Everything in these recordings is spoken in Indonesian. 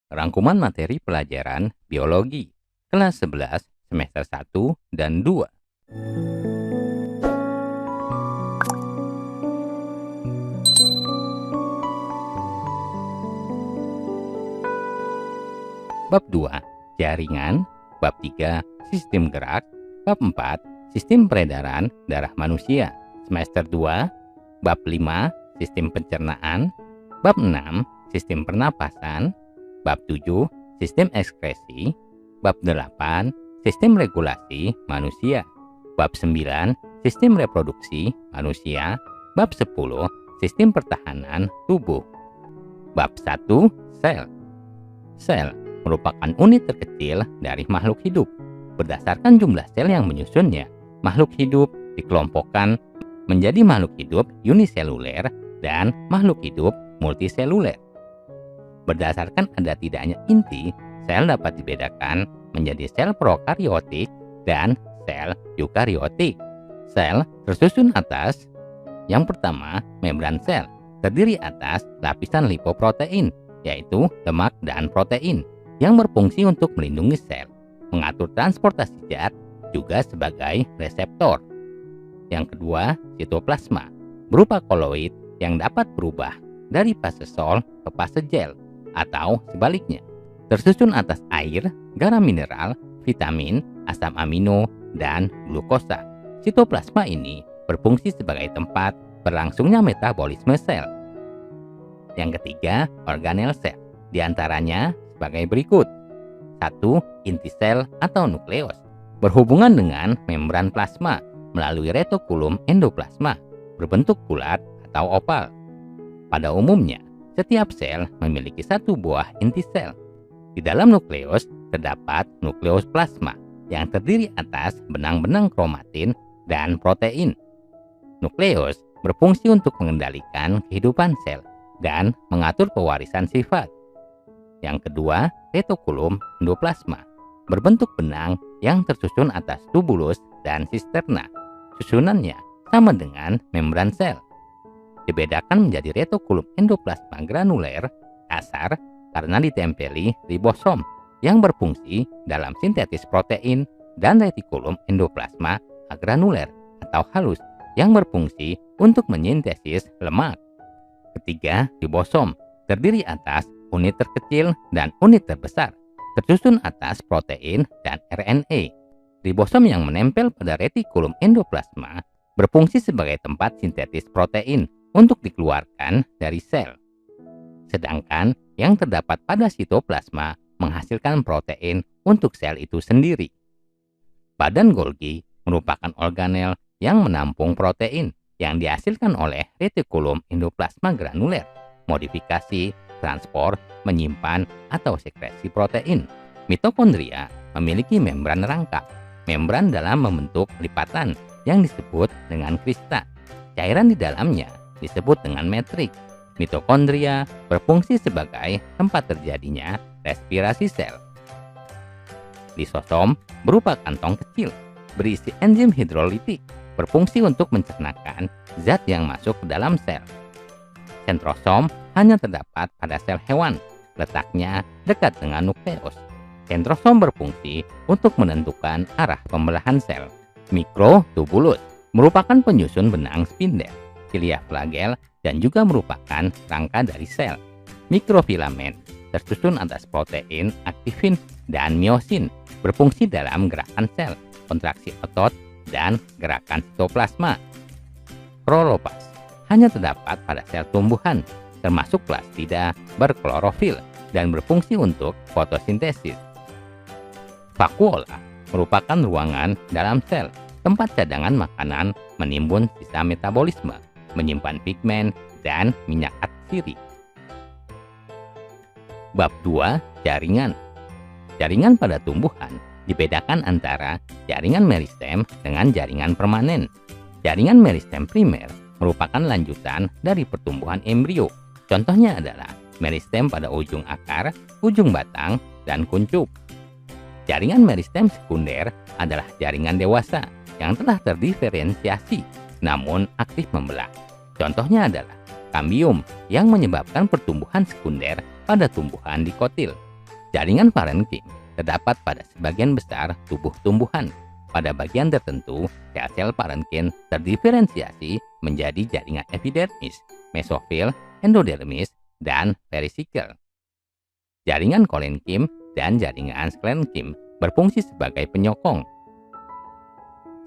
rangkuman materi pelajaran biologi kelas 11 semester 1 dan 2. Bab 2, jaringan. Bab 3, sistem gerak. Bab 4, sistem peredaran darah manusia. Semester 2. Bab 5, sistem pencernaan. Bab 6, sistem pernapasan. Bab 7, sistem ekskresi. Bab 8, sistem regulasi manusia. Bab 9, sistem reproduksi manusia. Bab 10, sistem pertahanan tubuh. Bab 1, sel. Sel merupakan unit terkecil dari makhluk hidup. Berdasarkan jumlah sel yang menyusunnya, makhluk hidup dikelompokkan menjadi makhluk hidup uniseluler dan makhluk hidup multiseluler. Berdasarkan ada tidaknya inti, sel dapat dibedakan menjadi sel prokariotik dan sel eukariotik. Sel tersusun atas, yang pertama, membran sel, terdiri atas lapisan lipoprotein, yaitu lemak dan protein, yang berfungsi untuk melindungi sel, mengatur transportasi zat, juga sebagai reseptor. Yang kedua, sitoplasma, berupa koloid yang dapat berubah dari fase sol ke fase gel, atau sebaliknya, tersusun atas air, garam mineral, vitamin, asam amino, dan glukosa. Sitoplasma ini berfungsi sebagai tempat berlangsungnya metabolisme sel. Yang ketiga, organel sel, diantaranya sebagai berikut. 1. Inti sel atau nukleus, berhubungan dengan membran plasma melalui retikulum endoplasma, berbentuk bulat atau oval. Pada umumnya, setiap sel memiliki satu buah inti sel. Di dalam nukleus terdapat nukleus plasma yang terdiri atas benang-benang kromatin dan protein. Nukleus berfungsi untuk mengendalikan kehidupan sel dan mengatur pewarisan sifat. Yang kedua, retikulum endoplasma, berbentuk benang yang tersusun atas tubulus dan sisterna. Susunannya sama dengan membran sel. Dibedakan menjadi retikulum endoplasma granuler kasar karena ditempeli ribosom yang berfungsi dalam sintetis protein, dan retikulum endoplasma agranuler atau halus yang berfungsi untuk menyintesis lemak. Ketiga, ribosom, terdiri atas unit terkecil dan unit terbesar, tersusun atas protein dan RNA. Ribosom yang menempel pada retikulum endoplasma berfungsi sebagai tempat sintetis protein untuk dikeluarkan dari sel. Sedangkan yang terdapat pada sitoplasma menghasilkan protein untuk sel itu sendiri. Badan Golgi merupakan organel yang menampung protein yang dihasilkan oleh retikulum endoplasma granuler, modifikasi, transport, menyimpan, atau sekresi protein. Mitokondria memiliki membran rangkap, membran dalam membentuk lipatan yang disebut dengan krista. Cairan di dalamnya disebut dengan matriks. Mitokondria berfungsi sebagai tempat terjadinya respirasi sel. Lisosom berupa kantong kecil berisi enzim hidrolitik, berfungsi untuk mencernakan zat yang masuk ke dalam sel. Sentrosom hanya terdapat pada sel hewan, letaknya dekat dengan nukleus. Sentrosom berfungsi untuk menentukan arah pembelahan sel. Mikrotubulus merupakan penyusun benang spindel, silia flagel, dan juga merupakan rangka dari sel. Mikrofilamen tersusun atas protein, aktifin, dan miosin, berfungsi dalam gerakan sel, kontraksi otot, dan gerakan sitoplasma. Kloroplast hanya terdapat pada sel tumbuhan, termasuk plastida berklorofil, dan berfungsi untuk fotosintesis. Vakuola merupakan ruangan dalam sel, tempat cadangan makanan menimbun sisa metabolisme, menyimpan pigmen, dan minyak atsiri. Bab 2, jaringan. Jaringan pada tumbuhan dibedakan antara jaringan meristem dengan jaringan permanen. Jaringan meristem primer merupakan lanjutan dari pertumbuhan embrio. Contohnya adalah meristem pada ujung akar, ujung batang, dan kuncup. Jaringan meristem sekunder adalah jaringan dewasa yang telah terdiferensiasi namun aktif membelah. Contohnya adalah kambium yang menyebabkan pertumbuhan sekunder pada tumbuhan dikotil. Jaringan parenkim terdapat pada sebagian besar tubuh tumbuhan. Pada bagian tertentu, sel-sel parenkim terdiferensiasi menjadi jaringan epidermis, mesofil, endodermis, dan perisikkel. Jaringan kolenkim dan jaringan sklerenkim berfungsi sebagai penyokong.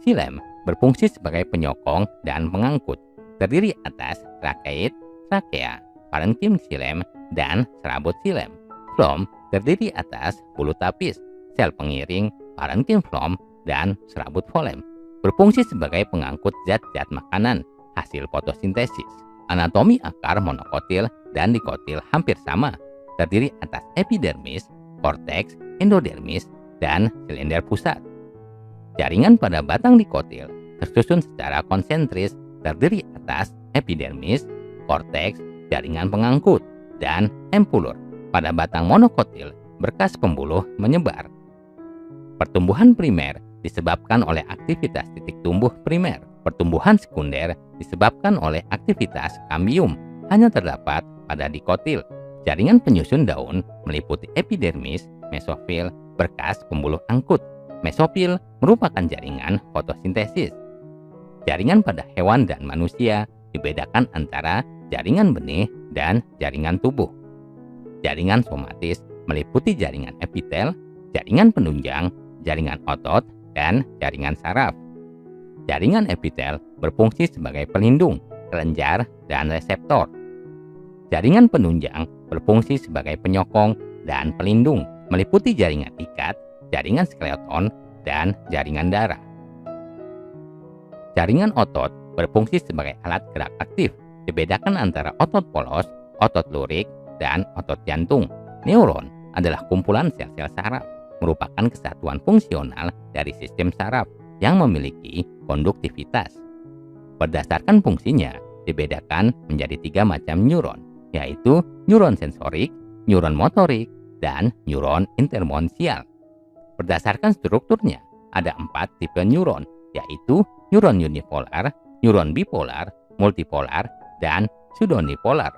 Xilem berfungsi sebagai penyokong dan pengangkut, terdiri atas trakeit, trakea, parenkim xilem, dan serabut xilem. Flom terdiri atas bulu tapis, sel pengiring, parenkim flom, dan serabut flem. Berfungsi sebagai pengangkut zat-zat makanan hasil fotosintesis. Anatomi akar monokotil dan dikotil hampir sama, terdiri atas epidermis, korteks, endodermis, dan silinder pusat. Jaringan pada batang dikotil tersusun secara konsentris, terdiri atas epidermis, korteks, jaringan pengangkut, dan empulur. Pada batang monokotil, berkas pembuluh menyebar. Pertumbuhan primer disebabkan oleh aktivitas titik tumbuh primer. Pertumbuhan sekunder disebabkan oleh aktivitas kambium, hanya terdapat pada dikotil. Jaringan penyusun daun meliputi epidermis, mesofil, berkas pembuluh angkut. Mesofil merupakan jaringan fotosintesis. Jaringan pada hewan dan manusia dibedakan antara jaringan benih dan jaringan tubuh. Jaringan somatis meliputi jaringan epitel, jaringan penunjang, jaringan otot, dan jaringan saraf. Jaringan epitel berfungsi sebagai pelindung, kelenjar, dan reseptor. Jaringan penunjang berfungsi sebagai penyokong dan pelindung, meliputi jaringan ikat, jaringan skeleton, dan jaringan darah. Jaringan otot berfungsi sebagai alat gerak aktif, dibedakan antara otot polos, otot lurik, dan otot jantung. Neuron adalah kumpulan sel-sel saraf, merupakan kesatuan fungsional dari sistem saraf yang memiliki konduktivitas. Berdasarkan fungsinya, dibedakan menjadi 3 macam neuron, yaitu neuron sensorik, neuron motorik, dan neuron intermosial. Berdasarkan strukturnya, ada 4 tipe neuron, yaitu neuron unipolar, neuron bipolar, multipolar, dan pseudonipolar.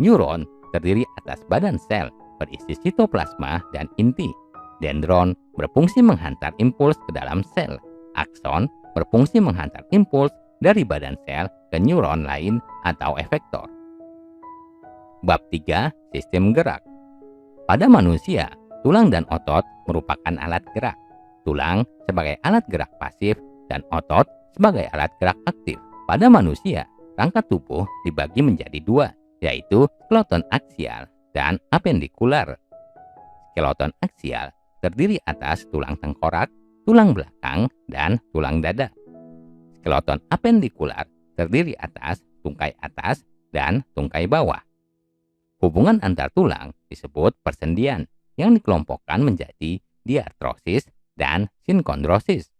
Neuron terdiri atas badan sel berisi sitoplasma dan inti. Dendron berfungsi menghantar impuls ke dalam sel. Akson berfungsi menghantar impuls dari badan sel ke neuron lain atau efektor. Bab 3. Sistem gerak. Pada manusia, tulang dan otot merupakan alat gerak. Tulang sebagai alat gerak pasif dan otot sebagai alat gerak aktif. Pada manusia, rangka tubuh dibagi menjadi 2, yaitu skeleton aksial dan apendikular. Skeleton aksial terdiri atas tulang tengkorak, tulang belakang, dan tulang dada. Skeleton apendikular terdiri atas tungkai atas dan tungkai bawah. Hubungan antar tulang disebut persendian, yang dikelompokkan menjadi diartrosis dan sinkondrosis.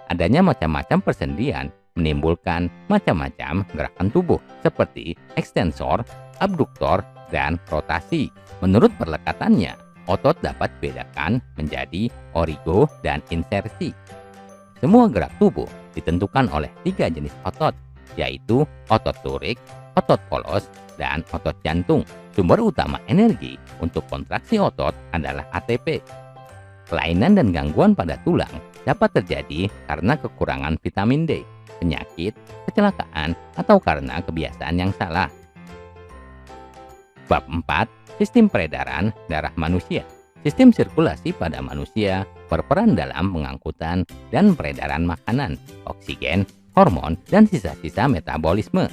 Adanya macam-macam persendian menimbulkan macam-macam gerakan tubuh seperti ekstensor, abduktor, dan rotasi. Menurut perlekatannya, otot dapat dibedakan menjadi origo dan insersi. Semua gerak tubuh ditentukan oleh 3 jenis otot, yaitu otot lurik, otot polos, dan otot jantung. Sumber utama energi untuk kontraksi otot adalah ATP. Kelainan dan gangguan pada tulang dapat terjadi karena kekurangan vitamin D, penyakit, kecelakaan, atau karena kebiasaan yang salah. Bab 4. Sistem peredaran darah manusia. Sistem sirkulasi pada manusia berperan dalam pengangkutan dan peredaran makanan, oksigen, hormon, dan sisa-sisa metabolisme.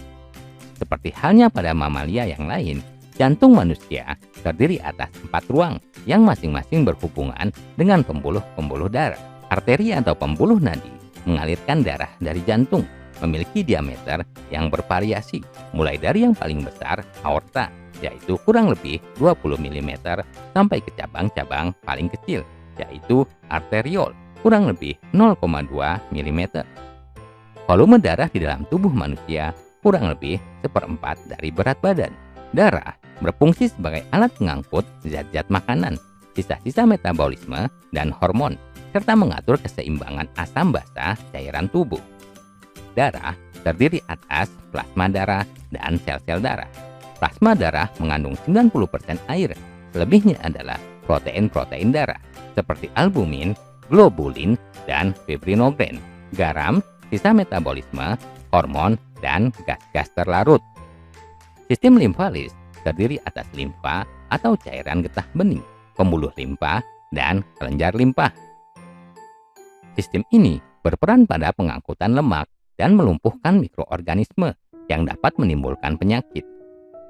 Seperti halnya pada mamalia yang lain, jantung manusia terdiri atas 4 ruang yang masing-masing berhubungan dengan pembuluh-pembuluh darah. Arteri atau pembuluh nadi mengalirkan darah dari jantung, memiliki diameter yang bervariasi, mulai dari yang paling besar, aorta, yaitu kurang lebih 20 mm, sampai ke cabang-cabang paling kecil, yaitu arteriol, kurang lebih 0,2 mm. Volume darah di dalam tubuh manusia kurang lebih 1/4 dari berat badan. Darah berfungsi sebagai alat pengangkut zat-zat makanan, sisa-sisa metabolisme, dan hormon, serta mengatur keseimbangan asam basa cairan tubuh. Darah terdiri atas plasma darah dan sel-sel darah. Plasma darah mengandung 90% air, Selebihnya adalah protein-protein darah seperti albumin, globulin, dan fibrinogen, garam, sisa metabolisme, hormon, dan gas-gas terlarut. Sistem limfalis terdiri atas limfa atau cairan getah bening, pembuluh limpa, dan kelenjar limpa. Sistem ini berperan pada pengangkutan lemak dan melumpuhkan mikroorganisme yang dapat menimbulkan penyakit.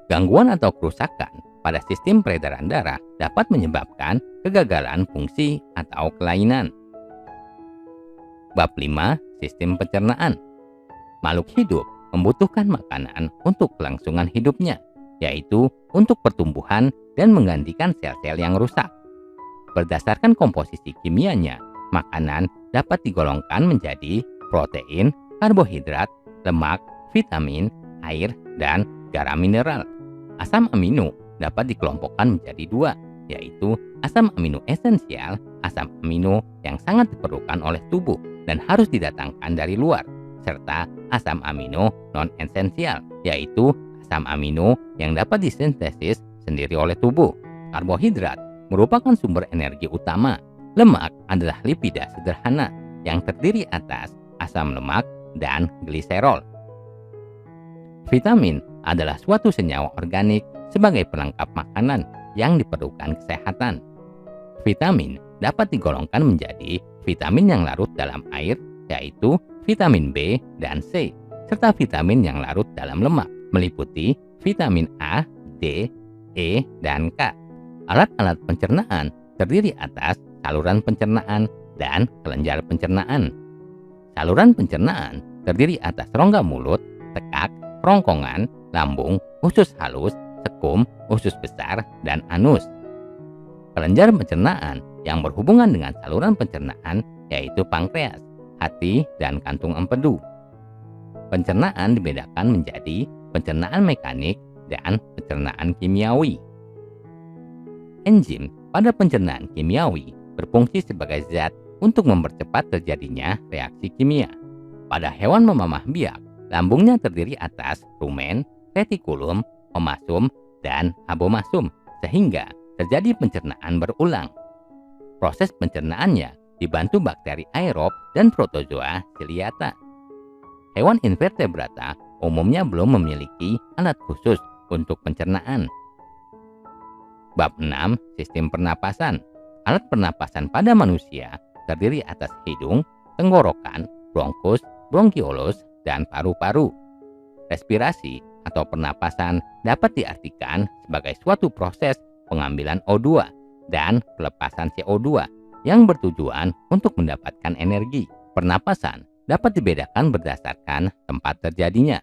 Gangguan atau kerusakan pada sistem peredaran darah dapat menyebabkan kegagalan fungsi atau kelainan. Bab 5. Sistem pencernaan. Makhluk hidup membutuhkan makanan untuk kelangsungan hidupnya, yaitu untuk pertumbuhan dan menggantikan sel-sel yang rusak. Berdasarkan komposisi kimianya, makanan dapat digolongkan menjadi protein, karbohidrat, lemak, vitamin, air, dan garam mineral. Asam amino dapat dikelompokkan menjadi dua, yaitu asam amino esensial, asam amino yang sangat diperlukan oleh tubuh dan harus didatangkan dari luar, serta asam amino non-esensial, yaitu asam amino yang dapat disintesis sendiri oleh tubuh. Karbohidrat merupakan sumber energi utama. Lemak adalah lipida sederhana yang terdiri atas asam lemak dan gliserol. Vitamin adalah suatu senyawa organik sebagai pelengkap makanan yang diperlukan kesehatan. Vitamin dapat digolongkan menjadi vitamin yang larut dalam air, yaitu vitamin B dan C, serta vitamin yang larut dalam lemak, meliputi vitamin A, D, E, dan K. Alat-alat pencernaan terdiri atas saluran pencernaan dan kelenjar pencernaan. Saluran pencernaan terdiri atas rongga mulut, tekak, kerongkongan, lambung, usus halus, sekum, usus besar, dan anus. Kelenjar pencernaan yang berhubungan dengan saluran pencernaan yaitu pankreas, hati, dan kantung empedu. Pencernaan dibedakan menjadi pencernaan mekanik dan pencernaan kimiawi. Enzim pada pencernaan kimiawi berfungsi sebagai zat untuk mempercepat terjadinya reaksi kimia. Pada hewan memamah biak, lambungnya terdiri atas rumen, retikulum, omasum, dan abomasum, sehingga terjadi pencernaan berulang. Proses pencernaannya dibantu bakteri aerob dan protozoa ciliata. Hewan invertebrata umumnya belum memiliki alat khusus untuk pencernaan. Bab 6. Sistem pernapasan. Alat pernapasan pada manusia terdiri atas hidung, tenggorokan, bronkus, bronkiolus, dan paru-paru. Respirasi atau pernapasan dapat diartikan sebagai suatu proses pengambilan O2 dan pelepasan CO2 yang bertujuan untuk mendapatkan energi. Pernapasan dapat dibedakan berdasarkan tempat terjadinya,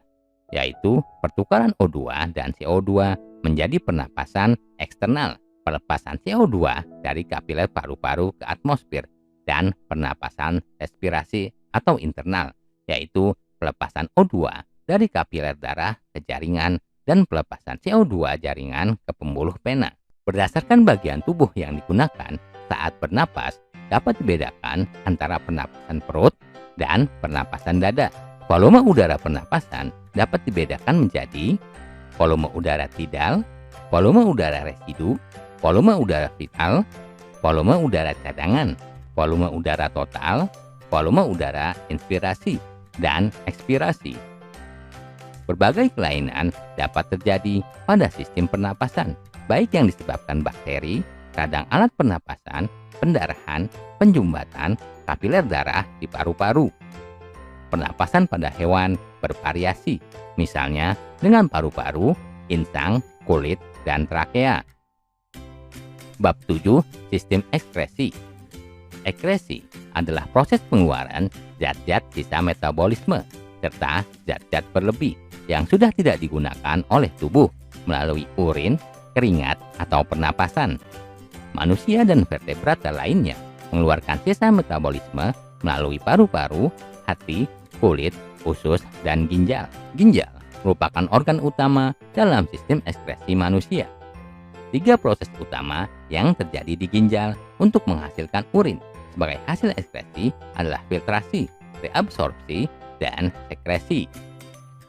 yaitu pertukaran O2 dan CO2 menjadi pernapasan eksternal, pelepasan CO2 dari kapiler paru-paru ke atmosfer, dan pernapasan respirasi atau internal, yaitu pelepasan O2 dari kapiler darah ke jaringan dan pelepasan CO2 jaringan ke pembuluh vena. Berdasarkan bagian tubuh yang digunakan saat bernapas, dapat dibedakan antara pernapasan perut dan pernapasan dada. Volume udara pernapasan dapat dibedakan menjadi volume udara tidal, volume udara residu, volume udara vital, volume udara cadangan, volume udara total, volume udara inspirasi, dan ekspirasi. Berbagai kelainan dapat terjadi pada sistem pernapasan, baik yang disebabkan bakteri, radang alat pernapasan, pendarahan, penjumbatan, kapiler darah di paru-paru. Pernapasan pada hewan bervariasi, misalnya dengan paru-paru, insang, kulit, dan trakea. Bab 7. Sistem ekskresi. Ekskresi adalah proses pengeluaran zat-zat sisa metabolisme serta zat-zat berlebih yang sudah tidak digunakan oleh tubuh melalui urin, keringat, atau pernapasan. Manusia dan vertebrata lainnya mengeluarkan sisa metabolisme melalui paru-paru, hati, kulit, usus, dan ginjal. Ginjal merupakan organ utama dalam sistem ekskresi manusia. 3 proses utama yang terjadi di ginjal untuk menghasilkan urin sebagai hasil ekskresi adalah filtrasi, reabsorpsi, dan sekresi.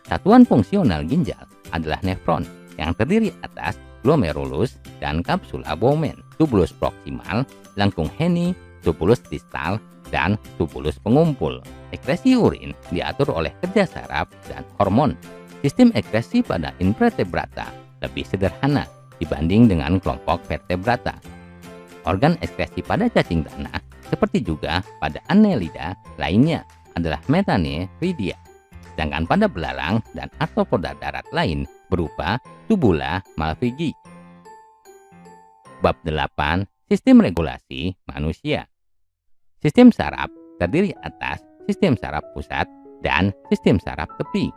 Satuan fungsional ginjal adalah nefron yang terdiri atas glomerulus, dan kapsula Bowman, tubulus proksimal, lengkung Henle, tubulus distal, dan tubulus pengumpul. Ekskresi urin diatur oleh kerja saraf dan hormon. Sistem ekskresi pada invertebrata lebih sederhana dibanding dengan kelompok vertebrata. Organ ekskresi pada cacing tanah, seperti juga pada Annelida lainnya, adalah metaneridia. Sedangkan pada belalang dan arthropoda darat lain berupa tubula malpighi. Bab 8. Sistem regulasi manusia. Sistem saraf terdiri atas sistem saraf pusat dan sistem saraf tepi.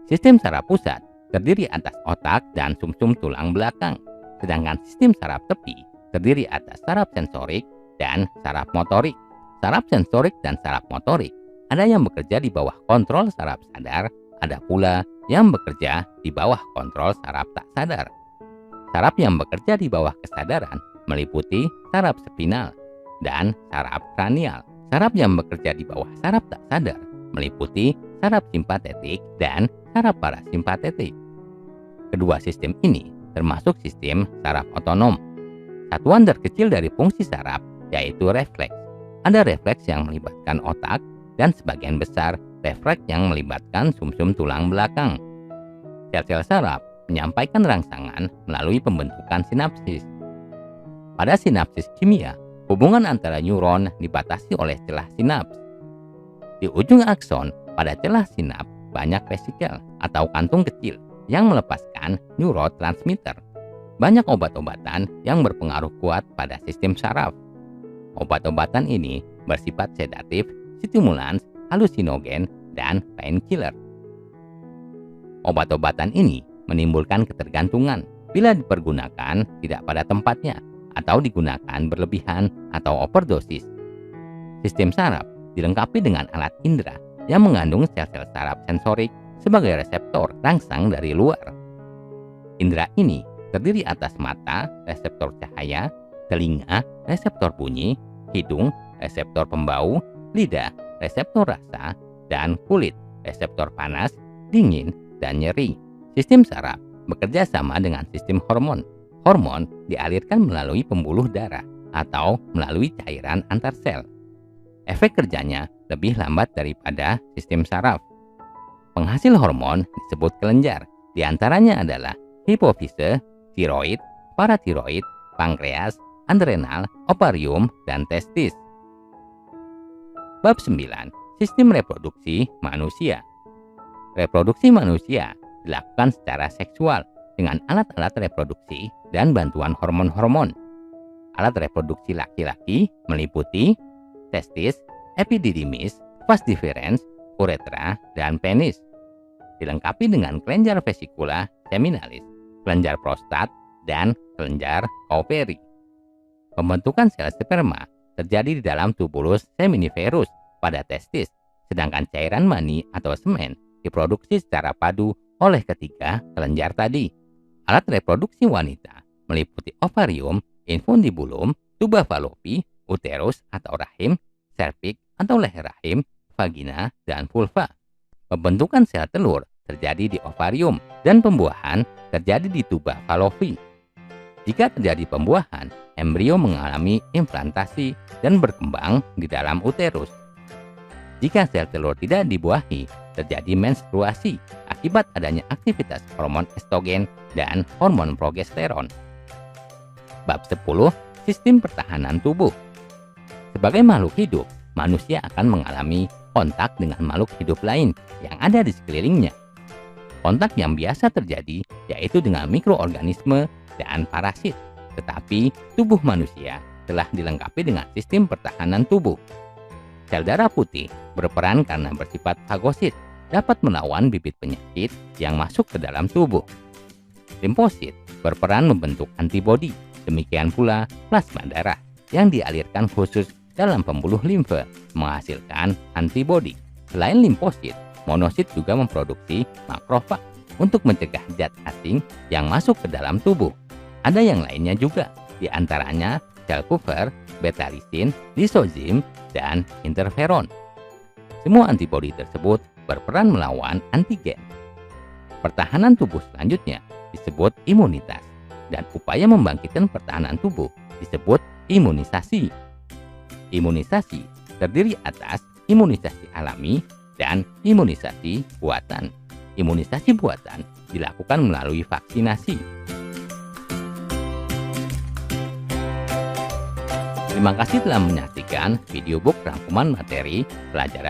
Sistem saraf pusat terdiri atas otak dan sumsum tulang belakang, sedangkan sistem saraf tepi terdiri atas saraf sensorik dan saraf motorik. Saraf sensorik dan saraf motorik ada yang bekerja di bawah kontrol saraf sadar, ada pula yang bekerja di bawah kontrol saraf tak sadar. Saraf yang bekerja di bawah kesadaran meliputi saraf spinal dan saraf kranial. Saraf yang bekerja di bawah saraf tak sadar meliputi saraf simpatetik dan saraf parasimpatetik. Kedua sistem ini termasuk sistem saraf otonom. Satuan terkecil dari fungsi saraf yaitu refleks. Ada refleks yang melibatkan otak dan sebagian besar refleks yang melibatkan sumsum tulang belakang. Sel-sel saraf menyampaikan rangsangan melalui pembentukan sinapsis. Pada sinapsis kimia, hubungan antara neuron dibatasi oleh celah sinaps. Di ujung akson pada celah sinaps banyak vesikel atau kantung kecil yang melepaskan neurotransmitter. Banyak obat-obatan yang berpengaruh kuat pada sistem saraf. Obat-obatan ini bersifat sedatif, stimulans, halusinogen, dan painkiller. Obat-obatan ini menimbulkan ketergantungan bila dipergunakan tidak pada tempatnya atau digunakan berlebihan atau overdosis. Sistem saraf dilengkapi dengan alat indera yang mengandung sel-sel saraf sensorik sebagai reseptor rangsang dari luar. Indera ini terdiri atas mata, reseptor cahaya, telinga, reseptor bunyi, hidung, reseptor pembau, lidah, reseptor rasa, dan kulit, reseptor panas, dingin, dan nyeri. Sistem saraf bekerja sama dengan sistem hormon. Hormon dialirkan melalui pembuluh darah atau melalui cairan antar sel. Efek kerjanya lebih lambat daripada sistem saraf. Penghasil hormon disebut kelenjar. Di antaranya adalah hipofise, tiroid, paratiroid, pankreas, adrenal, ovarium, dan testis. Bab 9. Sistem reproduksi manusia. Reproduksi manusia dilakukan secara seksual dengan alat-alat reproduksi dan bantuan hormon-hormon. Alat reproduksi laki-laki meliputi testis, epididymis, vas deferens, uretra, dan penis. Dilengkapi dengan kelenjar vesikula seminalis, kelenjar prostat, dan kelenjar overi. Pembentukan sel sperma terjadi di dalam tubulus seminiferus pada testis, sedangkan cairan mani atau semen diproduksi secara padu oleh ketiga kelenjar tadi. Alat reproduksi wanita meliputi ovarium, infundibulum, tuba fallopi, uterus atau rahim, serviks atau leher rahim, vagina, dan vulva. Pembentukan sel telur terjadi di ovarium dan pembuahan terjadi di tuba fallopi. Jika terjadi pembuahan, embrio mengalami implantasi dan berkembang di dalam uterus. Jika sel telur tidak dibuahi, terjadi menstruasi akibat adanya aktivitas hormon estrogen dan hormon progesteron. Bab 10. Sistem pertahanan tubuh. Sebagai makhluk hidup, manusia akan mengalami kontak dengan makhluk hidup lain yang ada di sekelilingnya. Kontak yang biasa terjadi yaitu dengan mikroorganisme dan parasit, tetapi tubuh manusia telah dilengkapi dengan sistem pertahanan tubuh. Sel darah putih berperan karena bersifat fagosit, dapat melawan bibit penyakit yang masuk ke dalam tubuh. Limfosit berperan membentuk antibodi, demikian pula plasma darah yang dialirkan khusus dalam pembuluh limfe menghasilkan antibodi. Selain limfosit, monosit juga memproduksi makrofag untuk mencegah zat asing yang masuk ke dalam tubuh. Ada yang lainnya juga, di antaranya sel Kupffer, beta-lisin, lisozim, dan interferon. Semua antibodi tersebut berperan melawan antigen. Pertahanan tubuh selanjutnya disebut imunitas. dan upaya membangkitkan pertahanan tubuh disebut imunisasi. Imunisasi terdiri atas imunisasi alami dan imunisasi buatan. Imunisasi buatan dilakukan melalui vaksinasi. Terima kasih telah menyaksikan video book rangkuman materi pelajaran